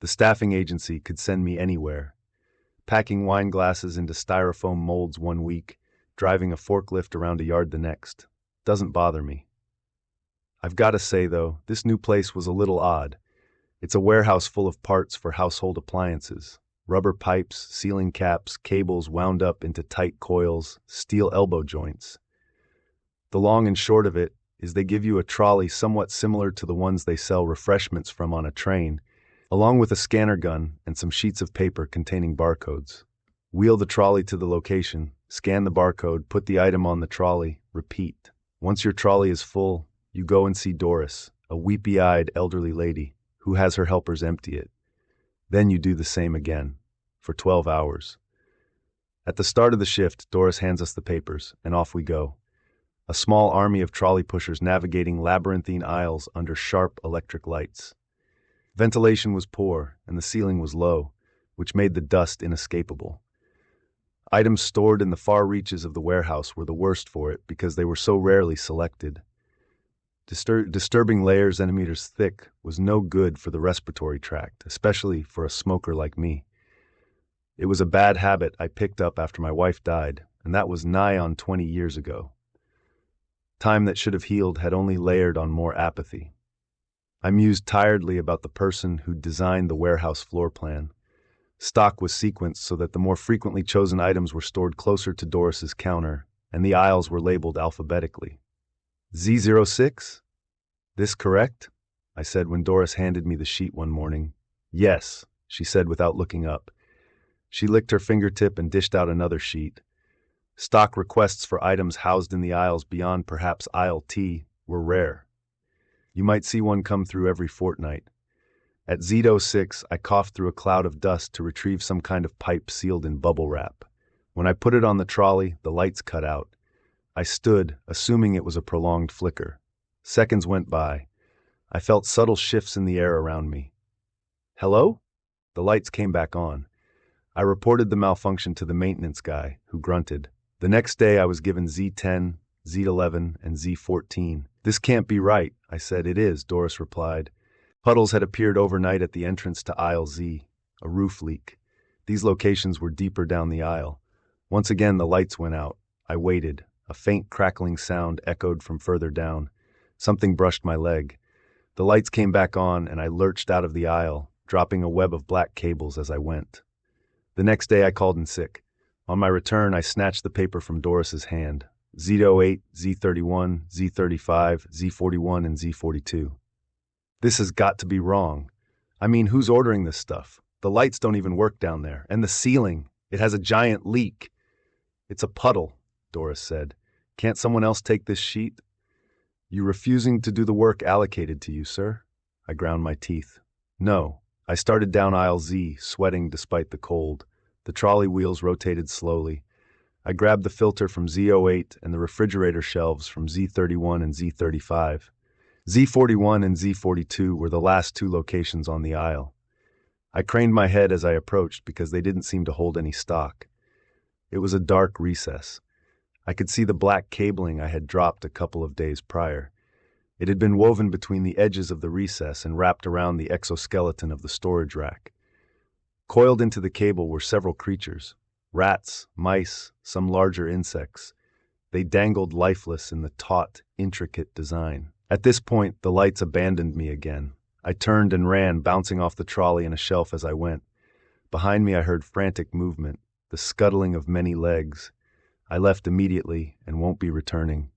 The staffing agency could send me anywhere. Packing wine glasses into styrofoam molds one week, driving a forklift around a yard the next. Doesn't bother me. I've got to say, though, this new place was a little odd. It's a warehouse full of parts for household appliances. Rubber pipes, ceiling caps, cables wound up into tight coils, steel elbow joints. The long and short of it is they give you a trolley somewhat similar to the ones they sell refreshments from on a train, along with a scanner gun and some sheets of paper containing barcodes. Wheel the trolley to the location, scan the barcode, put the item on the trolley, repeat. Once your trolley is full, you go and see Doris, a weepy-eyed elderly lady, who has her helpers empty it. Then you do the same again, for 12 hours. At the start of the shift, Doris hands us the papers, and off we go. A small army of trolley pushers navigating labyrinthine aisles under sharp electric lights. Ventilation was poor, and the ceiling was low, which made the dust inescapable. Items stored in the far reaches of the warehouse were the worst for it because they were so rarely selected. Disturbing layers centimeters thick was no good for the respiratory tract, especially for a smoker like me. It was a bad habit I picked up after my wife died, and that was nigh on 20 years ago. Time that should have healed had only layered on more apathy. I mused tiredly about the person who'd designed the warehouse floor plan. Stock was sequenced so that the more frequently chosen items were stored closer to Doris's counter, and the aisles were labeled alphabetically. Z06? This correct? I said when Doris handed me the sheet one morning. Yes, she said without looking up. She licked her fingertip and dished out another sheet. Stock requests for items housed in the aisles beyond perhaps aisle T were rare. You might see one come through every fortnight. At Z06, I coughed through a cloud of dust to retrieve some kind of pipe sealed in bubble wrap. When I put it on the trolley, the lights cut out. I stood, assuming it was a prolonged flicker. Seconds went by. I felt subtle shifts in the air around me. Hello? The lights came back on. I reported the malfunction to the maintenance guy, who grunted. The next day I was given Z10, Z11, and Z14. This can't be right, I said. It is, Doris replied. Puddles had appeared overnight at the entrance to aisle Z, a roof leak. These locations were deeper down the aisle. Once again the lights went out. I waited. A faint crackling sound echoed from further down. Something brushed my leg. The lights came back on and I lurched out of the aisle, dropping a web of black cables as I went. The next day I called in sick. On my return I snatched the paper from Doris's hand. Z08, Z31, Z35, Z41, and Z42. This has got to be wrong. I mean, who's ordering this stuff? The lights don't even work down there. And the ceiling, it has a giant leak. It's a puddle, Doris said. Can't someone else take this sheet? You refusing to do the work allocated to you, sir? I ground my teeth. No. I started down aisle Z, sweating despite the cold. The trolley wheels rotated slowly. I grabbed the filter from Z08 and the refrigerator shelves from Z31 and Z35. Z41 and Z42 were the last two locations on the aisle. I craned my head as I approached because they didn't seem to hold any stock. It was a dark recess. I could see the black cabling I had dropped a couple of days prior. It had been woven between the edges of the recess and wrapped around the exoskeleton of the storage rack. Coiled into the cable were several creatures. Rats, mice, some larger insects. They dangled lifeless in the taut, intricate design. At this point, the lights abandoned me again. I turned and ran, bouncing off the trolley and a shelf as I went. Behind me I heard frantic movement, the scuttling of many legs. I left immediately and won't be returning.